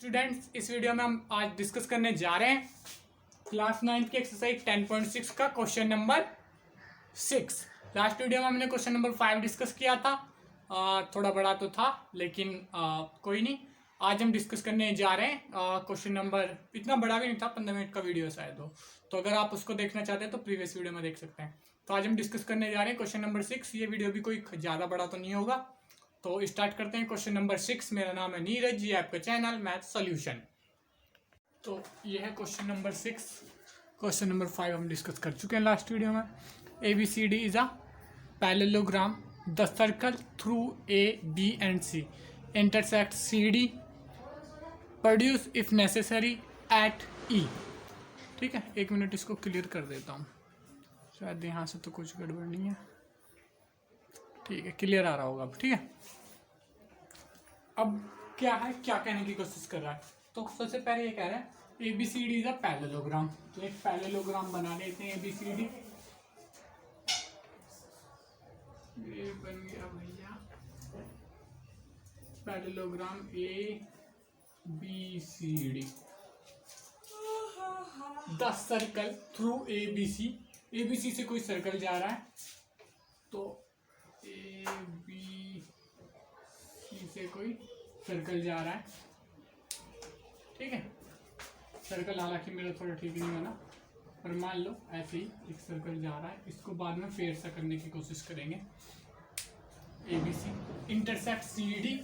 Students, इस video में हम आज डिस्कस करने जा रहे हैं क्लास 9 की एक्सरसाइज 10.6 का क्वेश्चन नंबर 6। लास्ट वीडियो में हमने क्वेश्चन नंबर 5 डिस्कस किया था। थोड़ा बड़ा तो था लेकिन कोई नहीं। आज हम डिस्कस करने जा रहे हैं क्वेश्चन नंबर, इतना बड़ा भी नहीं था, 15 मिनट का वीडियो शायद हो, तो अगर आप उसको देखना चाहते हैं तो प्रीवियस वीडियो में देख सकते हैं। तो आज हम डिस्कस करने जा रहे हैं क्वेश्चन नंबर 6। ये वीडियो भी कोई ज़्यादा बड़ा तो नहीं होगा, तो स्टार्ट करते हैं क्वेश्चन नंबर 6। मेरा नाम है नीरज, ये आपका चैनल मैथ सॉल्यूशन। तो ये है क्वेश्चन नंबर 6। क्वेश्चन नंबर 5 हम डिस्कस कर चुके हैं लास्ट वीडियो में। ABCD is a parallelogram, the circle through AB and C intersect CD, produce if necessary at E। ठीक है, एक मिनट इसको क्लियर कर देता हूँ, शायद यहाँ से तो कुछ गड़बड़ नहीं है। ठीक है, क्लियर आ रहा होगा अब। ठीक है, अब क्या है, क्या कहने की कोशिश कर रहा है। तो सबसे पहले ये कह रहा है ABCD इज अ पैरेललोग्राम। तो एक पैरेललोग्राम बना लेते हैं ABCD। ये बन गया भैया parallelogram ABCD। The circle through ABC से कोई सर्कल जा रहा है, तो ABC से कोई सर्कल जा रहा है। ठीक है, सर्कल हालांकि मेरा थोड़ा ठीक नहीं बना, पर मान लो ऐसे ही एक सर्कल जा रहा है। इसको बाद में फेर सा करने की कोशिश करेंगे। ABC इंटरसेक्ट CD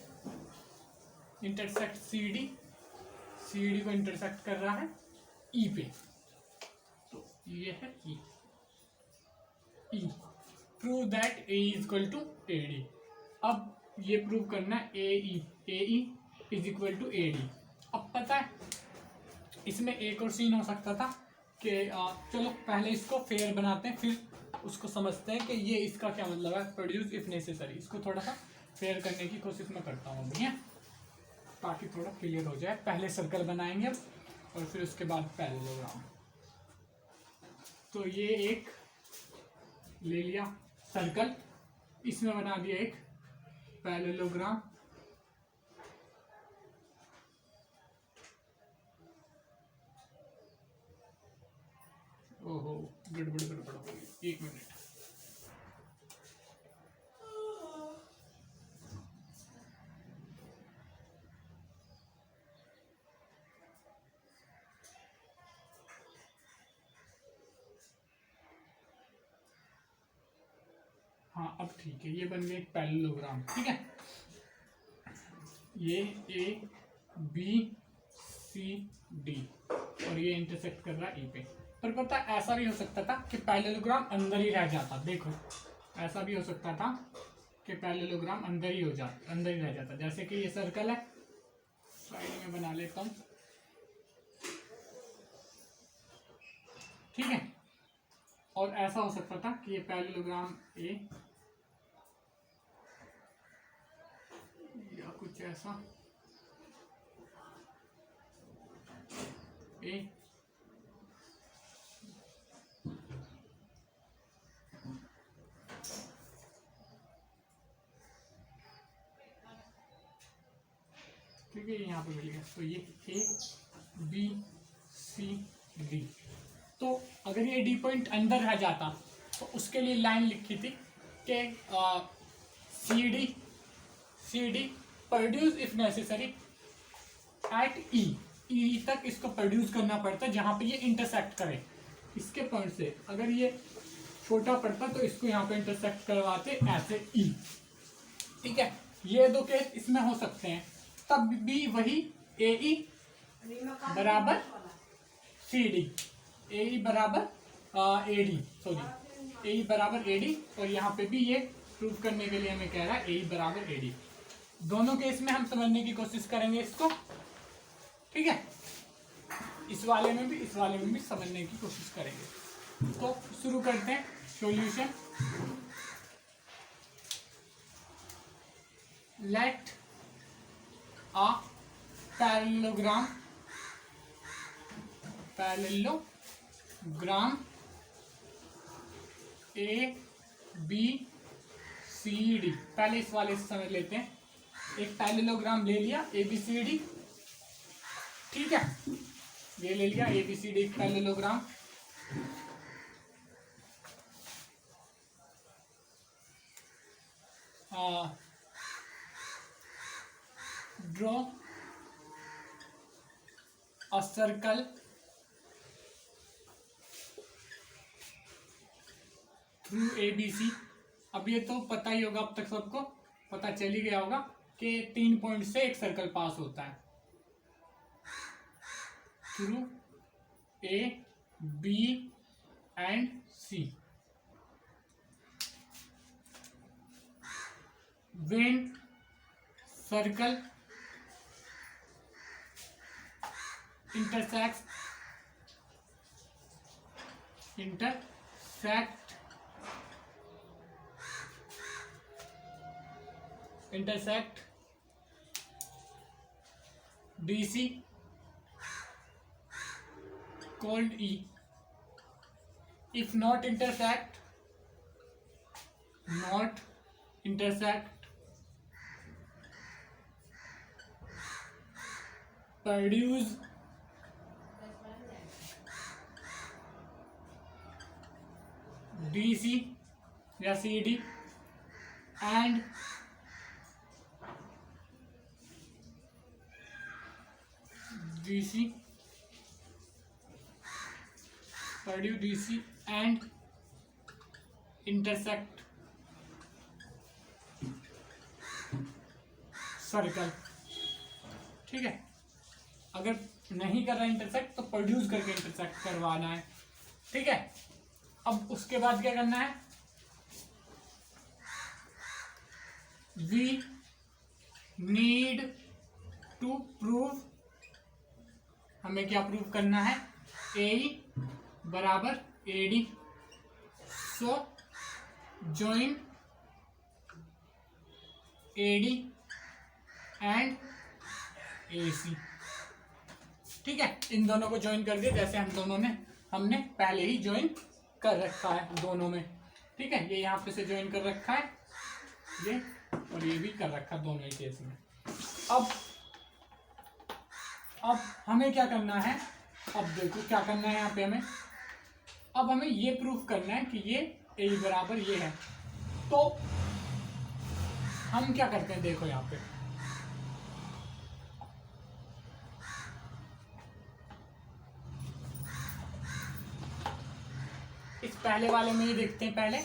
को इंटरसेक्ट कर रहा है E पे, तो ये है E। Prove that A is equal to AD। अब ये प्रूव करना है AE is equal to AD। अब पता है इसमें एक और सीन हो सकता था कि चलो पहले इसको फेयर बनाते हैं, फिर उसको समझते हैं कि ये इसका क्या मतलब है, प्रोड्यूस इफ नेसेसरी। इसको थोड़ा सा फेयर करने की कोशिश मैं करता हूँ भैया, ताकि थोड़ा क्लियर हो जाए। पहले सर्कल बनाएंगे अब, और फिर उसके बाद पैरेललोग्राम। तो ये एक ले लिया सर्कल, इसमें बना दिया एक पैरेललोग्राम। ओहो, गड़बड़ हो गई, एक मिनट। हाँ अब ठीक है, ये बन गया एक पैरेललोग्राम। ठीक है, ये ABCD और ये इंटरसेक्ट कर रहा है E पे। पर पता ऐसा भी हो सकता था कि पैरेललोग्राम अंदर ही रह जाता। देखो, ऐसा भी हो सकता था कि पैरेललोग्राम अंदर ही रह जाता। जैसे कि ये सर्कल है, साइड में बना लेता हूँ। ठीक है, और ऐसा हो सकता था कि ये पैरेललोग्राम A या कुछ ऐसा A ठीक है, यहाँ पे मिल गया। तो ये ABCD। तो अगर ये D पॉइंट अंदर रह जाता तो उसके लिए लाइन लिखी थी कि CD produce if necessary at E तक इसको प्रोड्यूस करना पड़ता, जहाँ पे ये इंटरसेक्ट करे इसके पॉइंट से। अगर ये छोटा पड़ता तो इसको यहाँ पे इंटरसेक्ट करवाते ऐसे E। ठीक है, ये दो केस इसमें हो सकते हैं। तब भी वही AE बराबर CD, AE बराबर AD, सॉरी AE बराबर AD। और यहाँ पे भी ये प्रूव करने के लिए हमें कह रहा है AE बराबर AD। दोनों केस में हम समझने की कोशिश करेंगे इसको। ठीक है, इस वाले में भी समझने की कोशिश करेंगे। तो शुरू करते हैं solution. Let a parallelogram ABCD। पहले इस वाले से समझ लेते हैं। एक पैरेललोग्राम ले लिया ABCD, ठीक है, ये ले लिया ABCD parallelogram. Draw a circle through ABC। अब ये तो पता ही होगा, अब तक सबको पता चल ही गया होगा कि 3 पॉइंट से एक सर्कल पास होता है through A, B and C। when circle intersect BC called E। if not intersect produce DC या CD and DC produce DC and intersect circle. ठीक है, अगर नहीं कर रहा इंटरसेक्ट तो प्रोड्यूस करके इंटरसेक्ट करवाना है। ठीक है, अब उसके बाद क्या करना है, वी नीड टू प्रूव, हमें क्या प्रूव करना है, AE बराबर AD। So join AD and AC। ठीक है, इन दोनों को ज्वाइन कर दिया, जैसे हमने पहले ही ज्वाइन कर रखा है दोनों में। ठीक है, ये यहाँ पे से ज्वाइन कर रखा है ये, और ये भी कर रखा दोनों ही केस में। अब हमें क्या करना है, अब देखो क्या करना है यहाँ पे हमें, अब हमें ये प्रूफ करना है कि ये A बराबर ये है। तो हम क्या करते हैं, देखो यहाँ पे इस पहले वाले में ही देखते हैं पहले।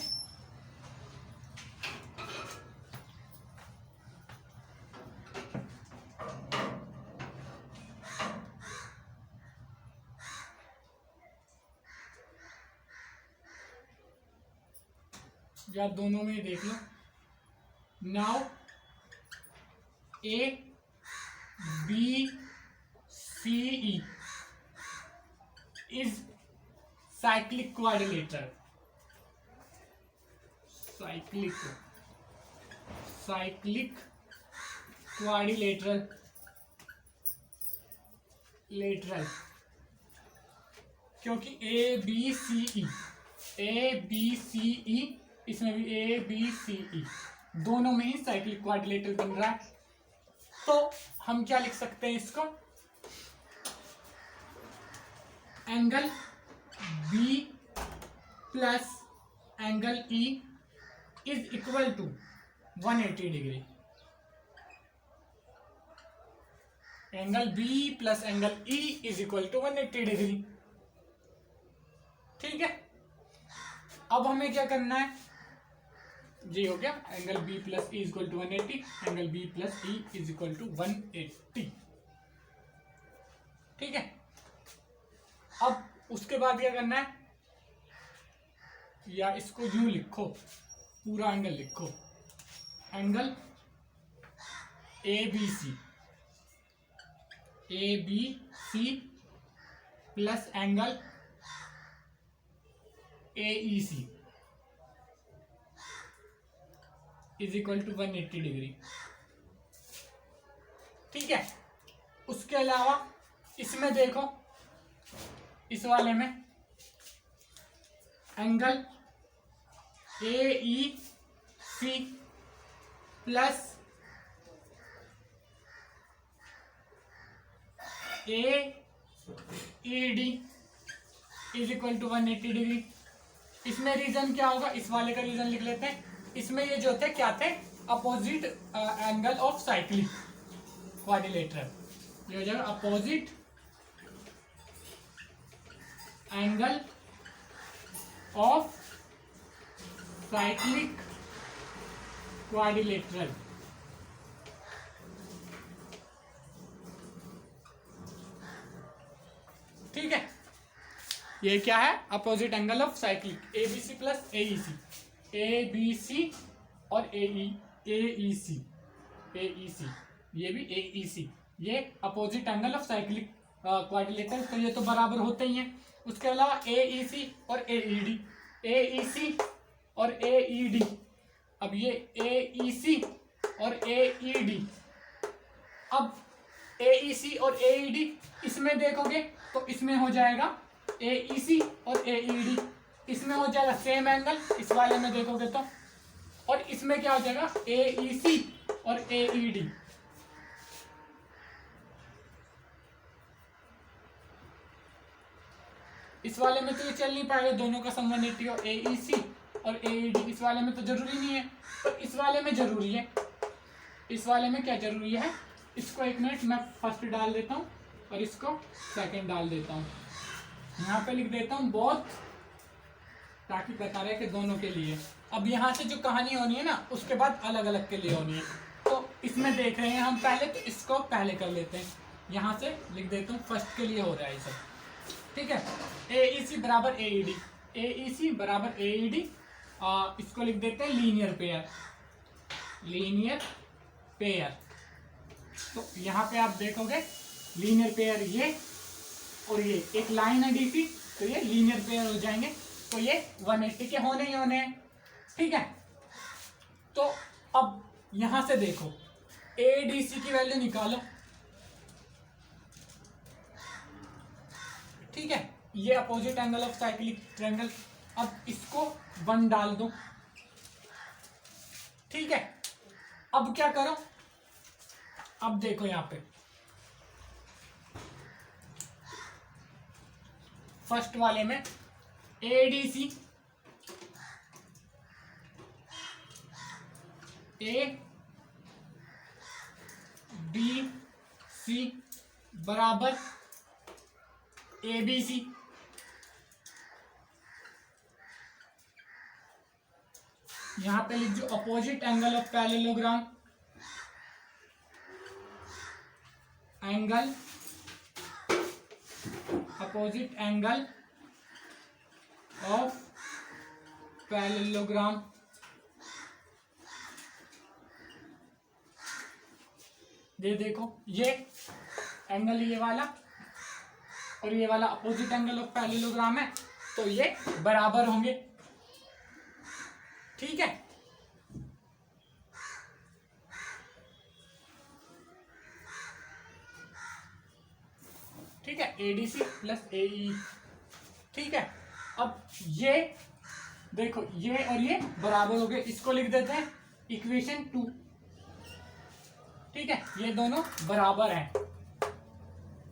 या दोनों में ही देख लो। Now A B C E is cyclic quadrilateral, cyclic quadrilateral क्योंकि A B C E इसमें भी A B C E दोनों में ही साइक्लिक क्वाड्रिलेटरल बन रहा है। तो हम क्या लिख सकते हैं इसको, angle B plus angle E is equal to 180 degree. Angle B plus angle E is equal to 180 degree. ठीक है, अब हमें क्या करना है, जी हो गया, angle B plus E is equal to 180, angle B plus E is equal to 180। ठीक है, अब उसके बाद क्या करना है, या इसको यूं लिखो, पूरा एंगल लिखो, angle ABC plus angle AEC is equal to 180 degree. ठीक है, उसके अलावा इसमें देखो, इस वाले में angle AEC plus AED is equal to 180 degree. इसमें रीजन क्या होगा, इस वाले का रीजन लिख लेते हैं। इसमें ये जो थे क्या थे, opposite angle of cyclic quadrilateral. ये हो जाएगा opposite angle of cyclic quadrilateral. ठीक है, ये क्या है, opposite angle of cyclic ABC plus AEC, ABC और AEC, ये भी AEC, ये opposite angle of cyclic quadrilateral, तो ये तो बराबर होते ही हैं। उसके अलावा AEC और AEC और AED। अब ये AEC और AED, अब AEC और AED इसमें देखोगे तो इसमें हो जाएगा AEC और AED, इसमें हो जाएगा सेम एंगल, इस वाले में देखोगे तो, और इसमें क्या हो जाएगा AEC और AED। इस वाले में तो ये चल नहीं पाएगा, दोनों का सम 180 हो, AEC और AED। इस वाले में तो जरूरी नहीं है, तो इस वाले में जरूरी है। इस वाले में क्या जरूरी है, इसको एक मिनट मैं फर्स्ट डाल देता हूँ और इसको सेकंड डाल देता हूँ। यहाँ पे लिख देता हूँ बोथ, ताकि बता रहे कि दोनों के लिए। अब यहाँ से जो कहानी होनी है ना, उसके बाद अलग अलग के लिए होनी है। तो इसमें देख रहे हैं हम पहले, तो इसको पहले कर लेते हैं। यहाँ से लिख देता हूँ फर्स्ट के लिए हो रहा है ये सब। ठीक है, AEC बराबर AED, AEC बराबर AED, इसको लिख देते हैं लीनियर पेयर, लीनियर पेयर। तो यहाँ पे आप देखोगे लीनियर पेयर ये और ये एक लाइन है DC, तो ये लीनियर पेयर हो जाएंगे, तो ये 180 के होने ही होने हैं। ठीक है, तो अब यहां से देखो ADC की वैल्यू निकालो। ठीक है, ये opposite angle of cyclic triangle, अब इसको 1 डाल दो। ठीक है, अब क्या करो, अब देखो यहां पे फर्स्ट वाले में ADC ADC बराबर ABC। यहां पे लिख दो opposite angle of parallelogram, angle opposite angle of parallelogram. ये देखो ये एंगल ये वाला और ये वाला अपोजिट एंगल ऑफ पैरेललोग्राम है, तो ये बराबर होंगे। ठीक है, ठीक है, ADC प्लस AE। ठीक है, अब ये देखो ये और ये बराबर हो गए, इसको लिख देते हैं इक्वेशन 2। ठीक है, ये दोनों बराबर हैं।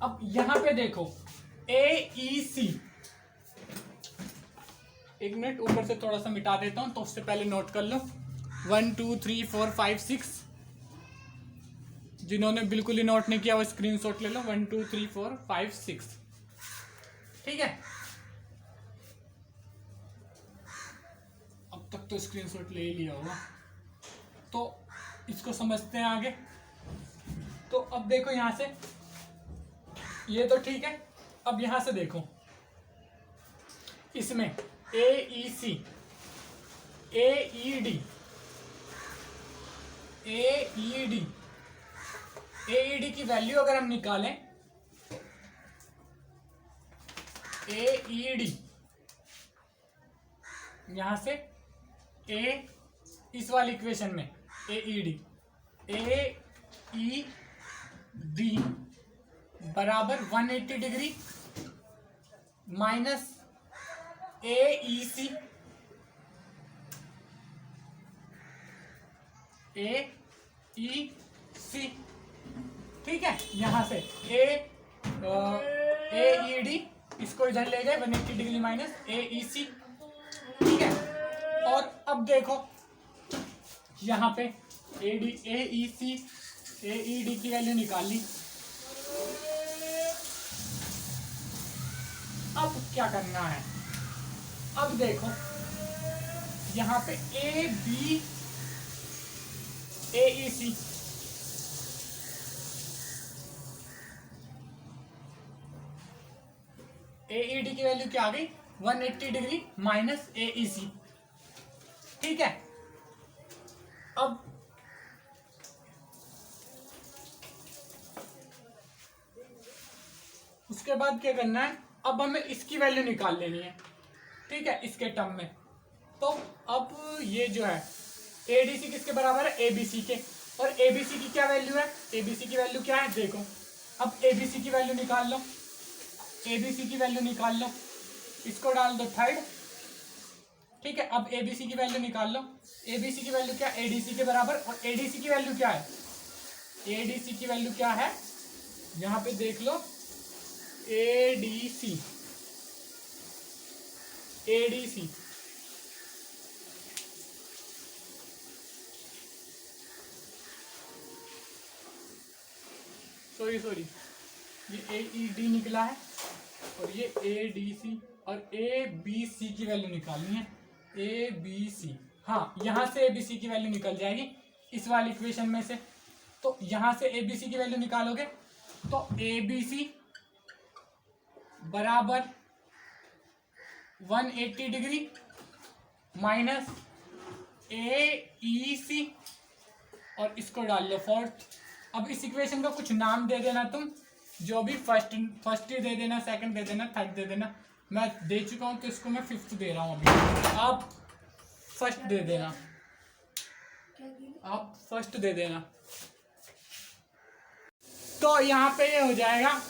अब यहां पे देखो AEC, एक मिनट ऊपर से थोड़ा सा मिटा देता हूं, तो उससे पहले नोट कर लो 1 2 3 4 5 6। जिन्होंने बिल्कुल ही नोट नहीं किया वो स्क्रीनशॉट ले लो, 1 2 3 4 5 6। ठीक है, अब तक तो स्क्रीनशॉट ले ही लिया होगा, तो इसको समझते हैं आगे। तो अब देखो यहां से ये तो ठीक है, अब यहां से देखो इसमें AEC AED की वैल्यू अगर हम निकालें, AED यहां से इस वाली इक्वेशन में AED बराबर 180 डिग्री माइनस AEC ठीक है, यहां से इसको इधर ले गए 180 डिग्री माइनस AEC, ठीक है। और अब देखो यहाँ पे AED की वैल्यू निकाल ली। अब क्या करना है, अब देखो यहाँ पे AEC AED की वैल्यू क्या आ गई 180 डिग्री माइनस AEC, ठीक है। अब उसके बाद क्या करना है, अब हमें इसकी वैल्यू निकाल लेनी है, ठीक है, इसके टर्म में। तो अब ये जो है ADC किसके बराबर है ABC के, और ABC की क्या वैल्यू है, ABC की वैल्यू क्या है देखो। अब ABC की वैल्यू निकाल लो, ABC की वैल्यू निकाल लो, इसको डाल दो थर्ड, ठीक है। अब ABC की वैल्यू निकाल लो, ABC की वैल्यू क्या ADC के बराबर, और ADC की वैल्यू क्या है, ADC की वैल्यू क्या है यहाँ पे देख लो ADC सॉरी ये AED निकला है और ये ADC और ABC की वैल्यू निकालनी है, ABC, हाँ यहाँ से ABC की वैल्यू निकल जाएगी इस वाली इक्वेशन में से। तो यहाँ से ABC की वैल्यू निकालोगे तो ABC बराबर 180 डिग्री माइनस AEC और इसको डाल लो फोर्थ। अब इस इक्वेशन का कुछ नाम दे देना तुम, जो भी फर्स्ट दे देना, सेकंड दे देना, थर्ड दे देना। मैं दे चुका हूं तो इसको मैं फिफ्थ दे रहा हूं अभी, आप फर्स्ट दे देना, आप फर्स्ट दे देना। तो यहाँ पे ये हो जाएगा,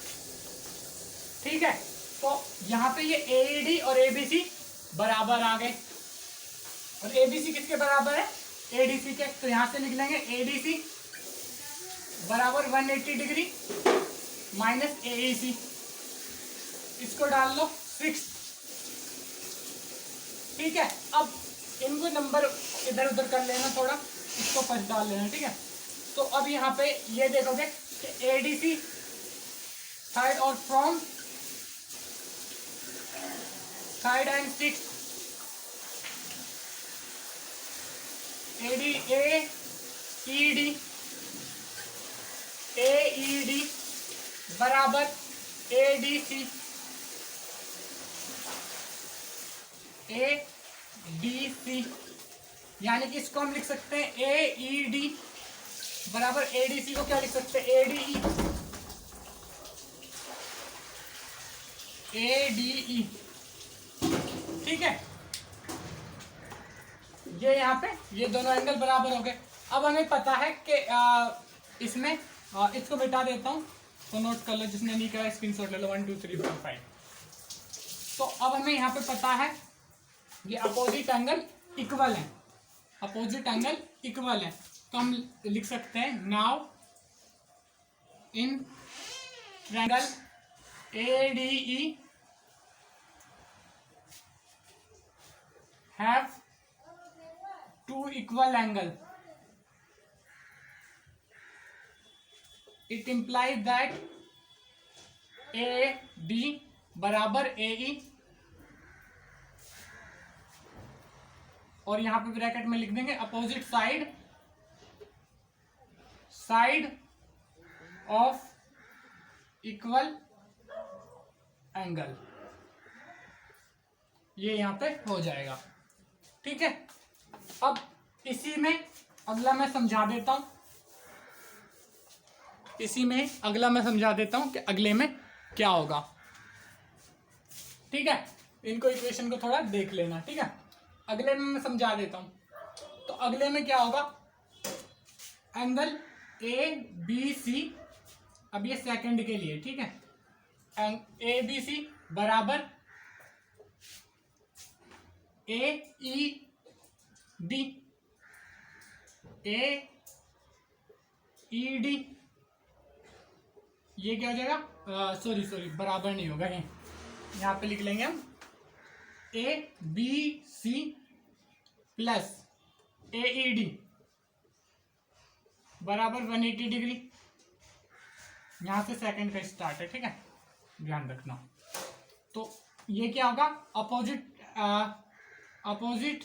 ठीक है। तो यहाँ पे ये AED और ABC बराबर आ गए, और ABC किसके बराबर है ADC के, तो यहाँ से लिख लेंगे ADC बराबर 180 डिग्री माइनस AEC, इसको डाल लो 6, ठीक है। अब इनको नंबर इधर उधर कर लेना थोड़ा, इसको फर्स्ट डाल लेना, ठीक है। तो अब यहाँ पे ये देखोगे कि ADC थर्ड और फ्रॉम थर्ड एंड 6 AED बराबर ADC यानी कि इसको हम लिख सकते हैं AED बराबर ADC को क्या लिख सकते हैं ADE, ठीक है। ये यहाँ पे ये दोनों एंगल बराबर हो गए। अब हमें पता है कि इसमें इसको मिटा देता हूँ, तो नोट कर लो, जिसने नहीं करा स्क्रीनशॉट ले लो, 1 2 3 4 5। तो अब हमें यहाँ पे पता है ये अपोजिट एंगल इक्वल है, अपोजिट एंगल इक्वल है, तो हम लिख सकते हैं now in triangle ADE have two equal angle. It implies that AD बराबर AE, और यहां पे ब्रैकेट में लिख देंगे opposite side of equal angle, ये यहां पे हो जाएगा, ठीक है। अब इसी में अगला मैं समझा देता हूं, इसी में अगला मैं समझा देता हूं कि अगले में क्या होगा, ठीक है। इनको इक्वेशन को थोड़ा देख लेना, ठीक है। अगले में मैं समझा देता हूं। तो अगले में क्या होगा, एंगल ABC, अब ये सेकंड के लिए, ठीक है, ABC बराबर AED ये क्या हो जाएगा, सॉरी बराबर नहीं होगा, ये यहाँ पे लिख लेंगे हम A B C plus A E D बराबर 180 डिग्री। यहां से सेकंड का स्टार्ट है, ठीक है, ध्यान रखना। तो ये क्या होगा, opposite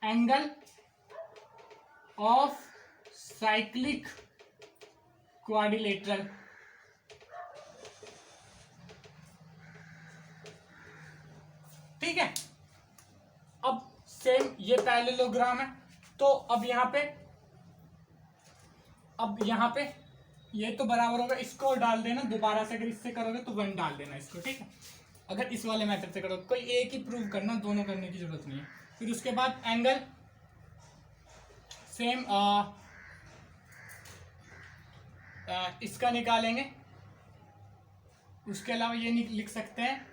angle of cyclic quadrilateral. ठीक है, अब सेम ये पैरेललोग्राम है, तो अब यहाँ पे ये तो बराबर होगा, इसको डाल देना दोबारा से, अगर इससे करोगे तो 1 डाल देना इसको, ठीक है। अगर इस वाले मेथड से करोगे, कोई एक ही प्रूव करना, दोनों करने की जरूरत नहीं है। फिर उसके बाद एंगल सेम इसका निकालेंगे। उसके अलावा ये लिख सकते हैं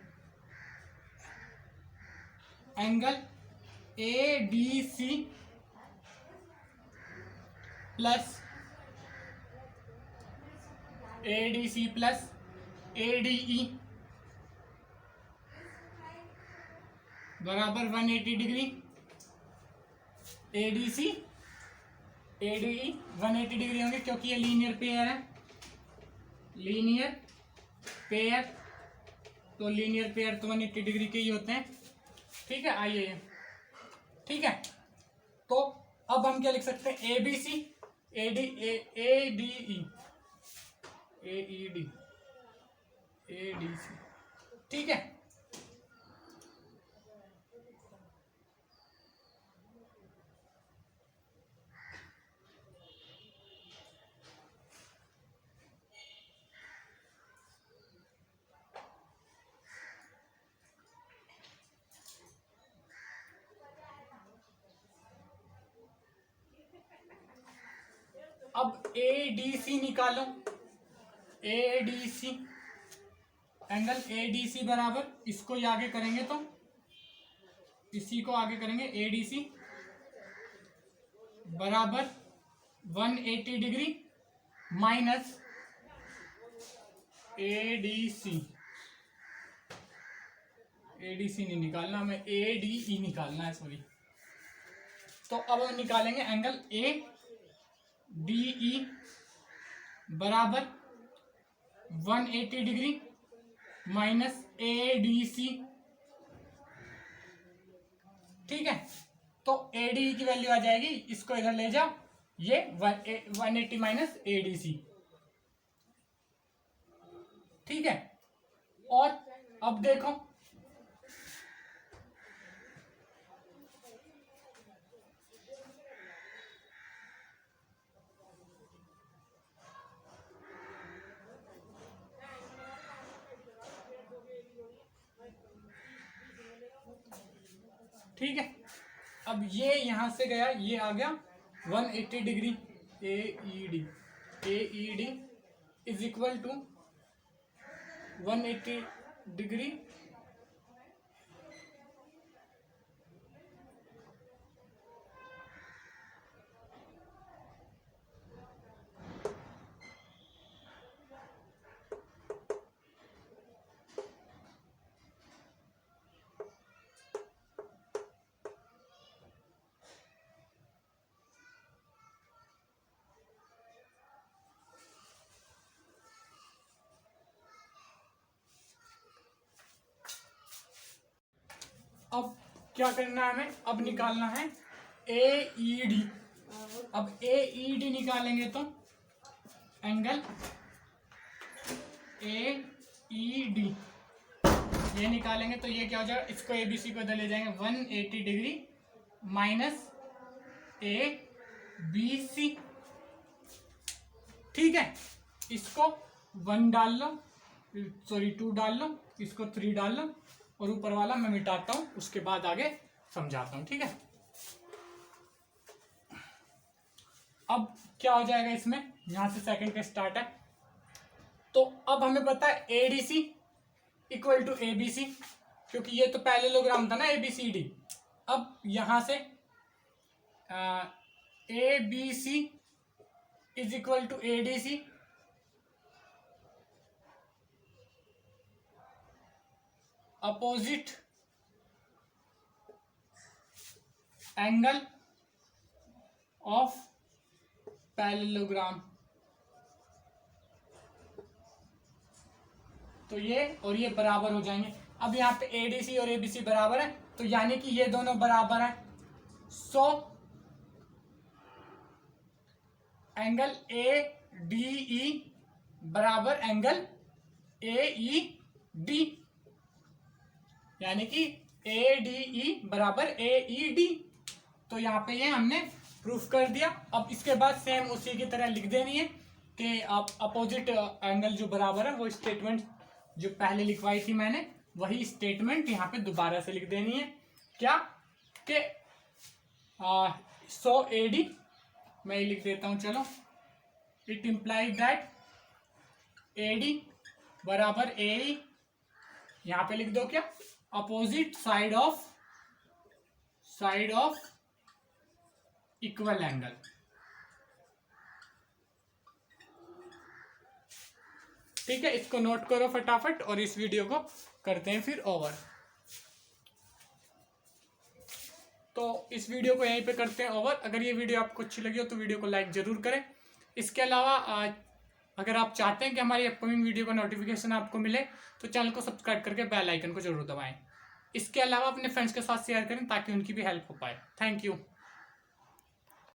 angle A D C plus A D E बराबर 180 degree. A D C A D E 180 degree होंगे, क्योंकि ये लीनियर पेयर है, लीनियर पेयर, तो लीनियर पेयर तो 180 डिग्री के ही होते हैं, ठीक है। आइए, ठीक है, तो अब हम क्या लिख सकते हैं, A B C A D E A E D A D C, ठीक है। अब ए डी सी निकालो, A D C angle A D C बराबर, इसको ही आगे करेंगे तो इसी को आगे करेंगे, ए डी सी बराबर 180 degree minus A D C नहीं निकालना हमें, ए डी ई निकालना है, सॉरी। तो अब हम निकालेंगे एंगल ए डी ई बराबर 180 degree minus A D C, ठीक है। तो ए डी ई की वैल्यू आ जाएगी, इसको इधर ले जाओ, ये 180 माइनस ए डी सी, ठीक है। और अब देखो, ठीक है, अब ये यहां से गया, ये आ गया 180 degree A E D is equal to 180 degree अब क्या करना है हमें, अब निकालना है ए ई डी। अब ए ई डी निकालेंगे तो एंगल ए ई डी ये निकालेंगे तो ये क्या हो जाएगा, इसको ए बी सी को इधर ले जाएंगे, 180 degree minus A B C, ठीक है। इसको 1 डाल लो, सॉरी 2 डाल लो, इसको 3 डाल लो, और ऊपर वाला मैं मिटाता हूं, उसके बाद आगे समझाता हूं, ठीक है। अब क्या हो जाएगा इसमें, यहां से सेकंड का स्टार्ट है, तो अब हमें पता है A D C equal to A B C, क्योंकि ये तो पैरेललोग्राम था ना ए बी सी डी। अब यहां से A B C is equal to A D C, opposite angle of parallelogram. तो ये और ये बराबर हो जाएंगे। अब यहाँ पे एडीसी और एबीसी बराबर है, तो यानी कि ये दोनों बराबर है। So angle A D E बराबर एंगल ए ई डी, यानी कि ए डी ई बराबर ए ई डी। तो यहाँ पे ये हमने प्रूफ कर दिया। अब इसके बाद सेम उसी की तरह लिख देनी है कि आप अपोजिट एंगल जो बराबर है, वो स्टेटमेंट जो पहले लिखवाई थी मैंने, वही स्टेटमेंट यहाँ पे दोबारा से लिख देनी है। क्या कि सो ए डी, मैं ये लिख देता हूँ, चलो। It implies that A D बराबर ए ई, यहाँ पे लिख दो क्या, opposite side of equal angle. ठीक है, इसको नोट करो फटाफट और इस वीडियो को करते हैं फिर ओवर। तो इस वीडियो को यहीं पे करते हैं ओवर। अगर ये वीडियो आपको अच्छी लगी हो तो वीडियो को लाइक जरूर करें। इसके अलावा अगर आप चाहते हैं कि हमारी अपकमिंग वीडियो का नोटिफिकेशन आपको मिले तो चैनल को सब्सक्राइब करके बेल आइकन को जरूर दबाएं। इसके अलावा अपने फ्रेंड्स के साथ शेयर करें ताकि उनकी भी हेल्प हो पाए। Thank you.